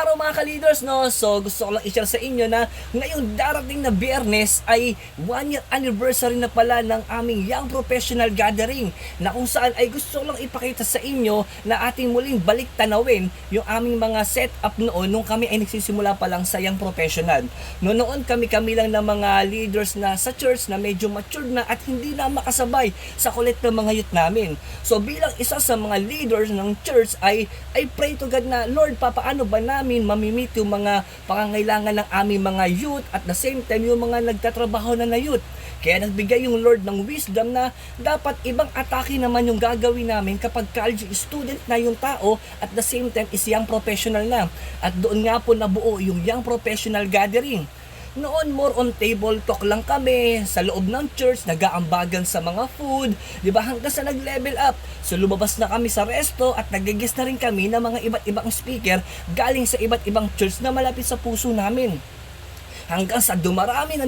araw mga ka-leaders, no? So gusto ko lang i-share sa inyo na ngayong darating na Biyernes ay 1 year anniversary na pala ng aming Young Professional Gathering, na kung saan ay gusto ko lang ipakita sa inyo na ating muling balik tanawin yung aming mga setup noon nung kami ay nagsisimula pa lang sa Young Professional. Noon kami lang ng mga leaders na sa church na medyo matured na at hindi na makasabay sa kulit ng mga youth namin. So bilang isa sa mga leaders ng church ay pray to God na, Lord, paano ba namin mamimit yung mga pangangailangan ng aming mga youth at the same time yung mga nagtatrabaho na youth. Kaya nagbigay yung Lord ng wisdom na dapat ibang atake naman yung gagawin namin kapag college student na yung tao at the same time is young professional na. At doon nga po nabuo yung Young Professional Gathering. Noon more on table talk lang kami sa loob ng church, nag-aambagan sa mga food, di ba, hanggang sa nag-level up. So lumabas na kami sa resto at nag-guest na rin kami ng mga iba't ibang speaker galing sa iba't ibang church na malapit sa puso namin. Hanggang sa dumarami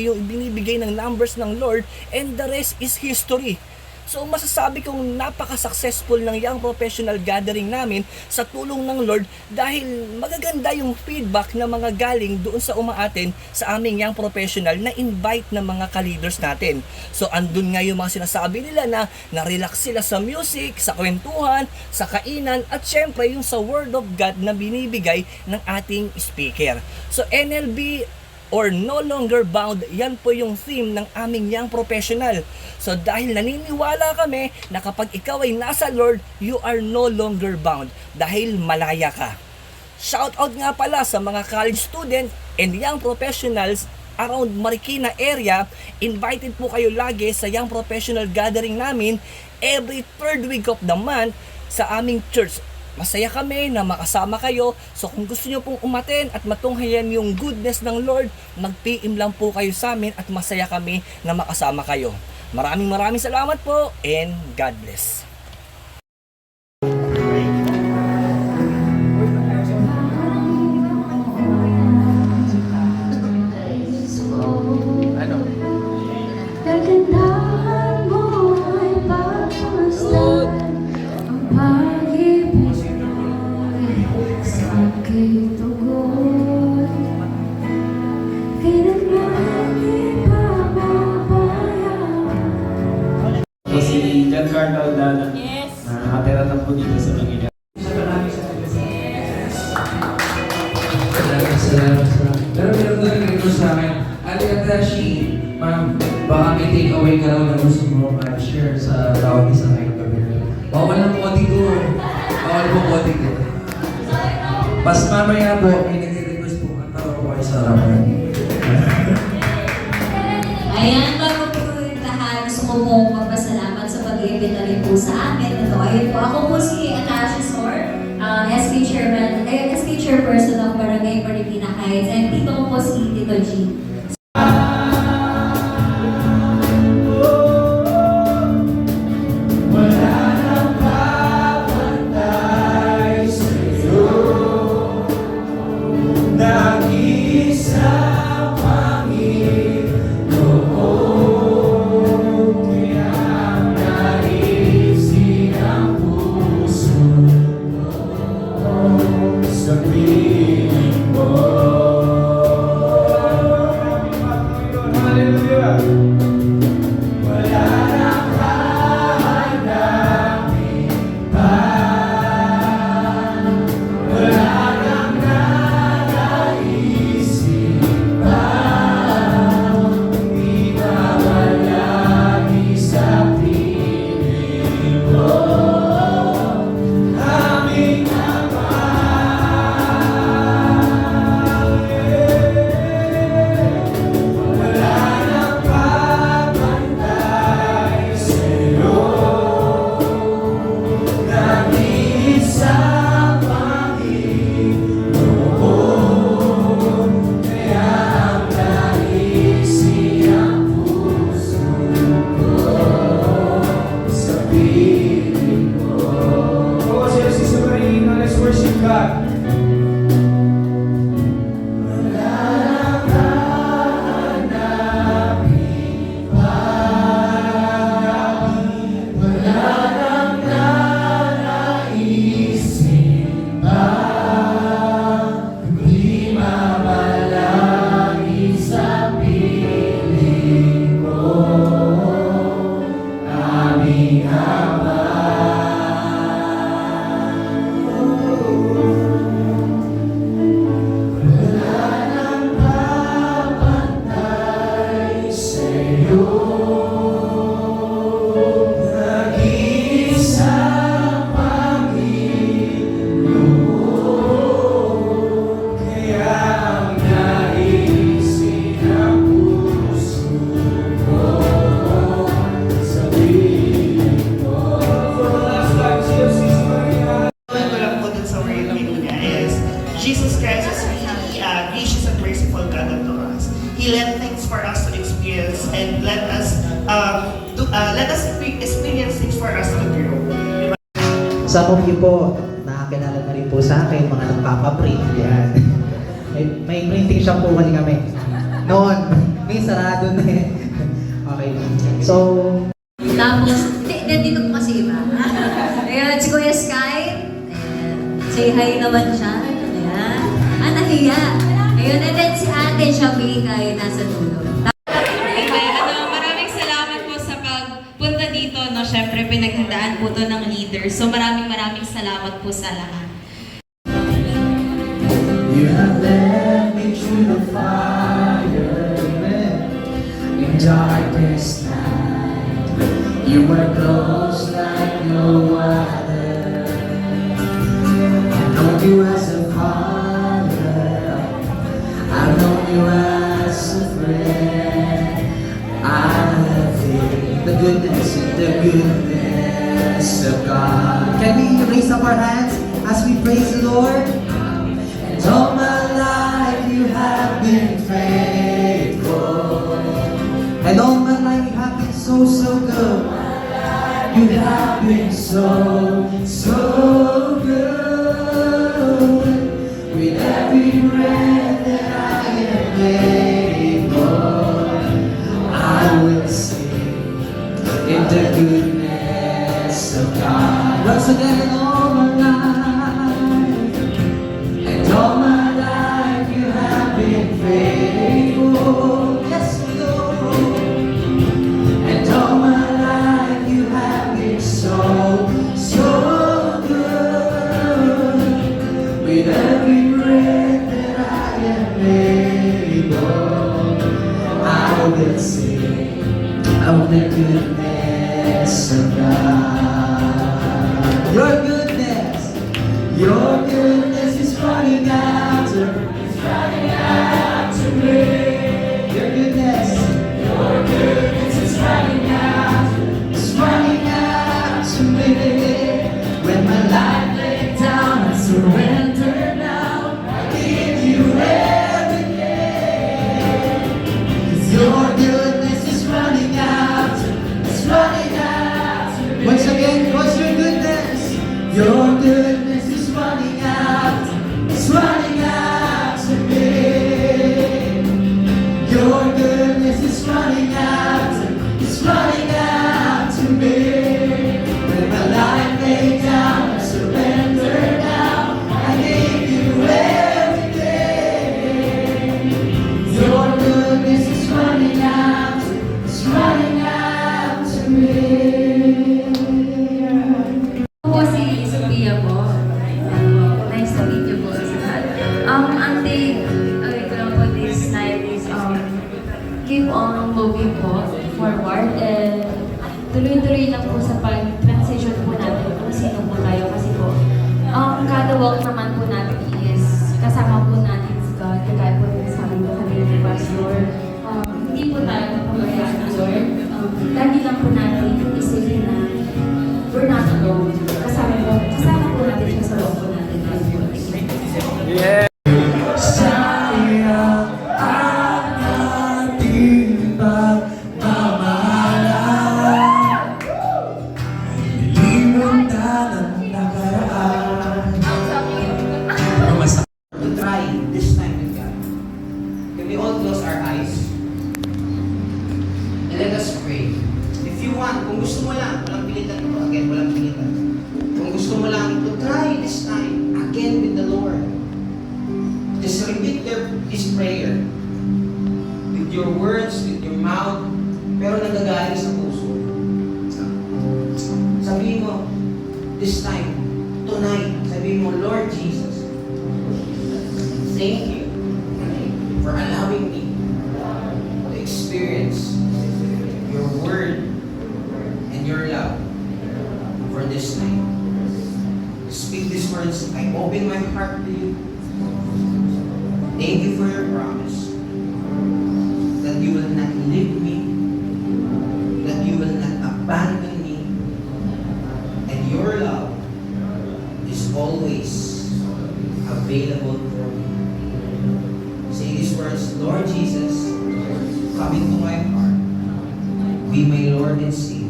yung binibigay ng numbers ng Lord, and the rest is history. So masasabi kong napaka-successful ng Young Professional Gathering namin sa tulong ng Lord, dahil magaganda yung feedback na mga galing doon sa umaaten sa aming Young Professional na invite ng mga ka-leaders natin. So andun nga yung mga sinasabi nila na na-relax sila sa music, sa kwentuhan, sa kainan, at syempre yung sa Word of God na binibigay ng ating speaker. So NLB or no longer bound, yan po yung theme ng aming Young Professional. So dahil naniniwala kami na kapag ikaw ay nasa Lord, you are no longer bound dahil malaya ka. Shout out nga pala sa mga college student and young professionals around Marikina area. Invited po kayo lagi sa Young Professional Gathering namin every third week of the month sa aming church. Masaya kami na makasama kayo. So kung gusto nyo pong umaten at matunghayan yung goodness ng Lord, mag-PM lang po kayo sa amin at masaya kami na makasama kayo. Maraming salamat po and God bless. Si Giancarlo Aldana, nakatira na po dito sa Manila. Salamat. Pero meron na rin ito sa akin. Aliatashi, ma'am, baka may take away ka raw na gusto mo share sa tawag isa ngayong gabi. Bawal ng kodi ko. Bawal po kodi ko. Pas mamaya po, may nag-request po ang tawag ko ay sa harapan. Ayan, bago po yung lahat, gusto ko po magpasalamat sa pag-iimbita rin po sa amin. Ayun po, ako po si Atasha Sor, SK Chairperson of Barangay Marikina Heights, and dito ko po si Tito G. Jesus Christ is really gracious and merciful God unto us. He let things for us to experience and let us experience things for us to grow. Some of you po, nakakilala na rin po sa akin, mga nagpapaprint, yan. may printing shop po kami. Noon, may sarado na eh. Okay. So, Tapos, dito po kasi iba. Ayan, si Kuya Sky. Ayan. Say hi naman siya. Ayan. Nahiya. Ayun, and then si ate siya bigay nasa dulo. Okay, maraming salamat po sa pagpunta dito. No? Siyempre, pinaghandaan po to ng leader. So maraming salamat po sa lahat. you have led me through the fire, in darkest night. You were close like no other. I know you as a father. I know you as a friend. I have faith, the goodness of God. Can we raise up our hands as we praise the Lord? And all my life you have been faithful. And all my life you have been so good. You have been so good. With every breath that I am able, I will sing in the goodness of God. Once again, in all my life, and all my life you have been faithful. Yes, Lord. And all my life you have been so good. With every breath that I am able, I will sing of the goodness of God. Your goodness is running after me. Your goodness is running after me. When my life laid down, I surrender now. I give you everything. 'Cause your goodness is running after me. Once again, what's your goodness? Your goodness is running after me. Your goodness is running after me. When my life laid down, I surrender now. I give you everything. Your goodness is running after me. Po si Sophia po. Nice to meet you po sa lahat. Ang take ko lang po this night is keep on moving po forward and tuloy-tuloy lang po sa pag-transition po natin kung sino po tayo kasi po kada walk naman po natin is kasama po natin si God kagaya po din sabi ko kanina ni Pastor. Hindi po tayo mapabayaan ng Lord. Lagi lang po natin isipin na we're not alone. Kasama po natin siya sa loob po natin. Sayang ang ating pagmamahalan. Nilimutan ang nakaraan. To try this time with God. Can we all close our eyes? And let us pray. If you want, kung gusto mo lang, walang pilitan ito. Again, walang pilitan. Kung gusto mo lang to try this time again with the Lord, just repeat this prayer with your words, with your mouth, pero nagagaling sa puso. Sabihin mo, this time, tonight, sabihin mo, Lord Jesus, thank you for allowing me to experience your word and your love for this night. Speak these words. I open my heart to you. Thank you for your promise that you will not leave me, that you will not abandon me, and your love is always available available for me. Say these words, Lord Jesus, come into my heart. Be my Lord and Savior.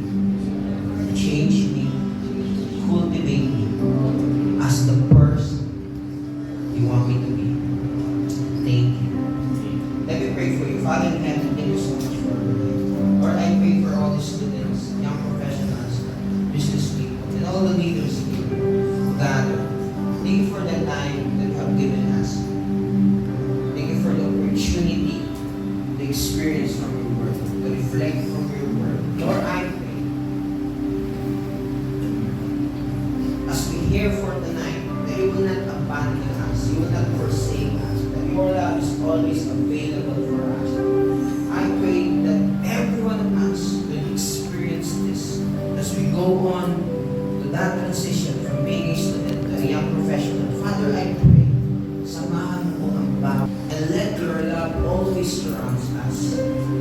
Change me, cultivate me as the person you want me to be. Thank you. Let me pray for you. Father in heaven, thank you so much for Lord, I pray for all the students, young professionals, business people, and all the leaders here who gather. Thank you for the time that you have given us. Thank you for the opportunity, the experience from your word, to reflect from your word. Lord, I pray, as we hear for tonight, that you will not abandon us, you will not forsake us, that your love is always available for us. I pray that every one of us will experience this as we go on to that transition from being a student to a young professional. Father, I pray, samahan mo ang bawat and let your love always surround us.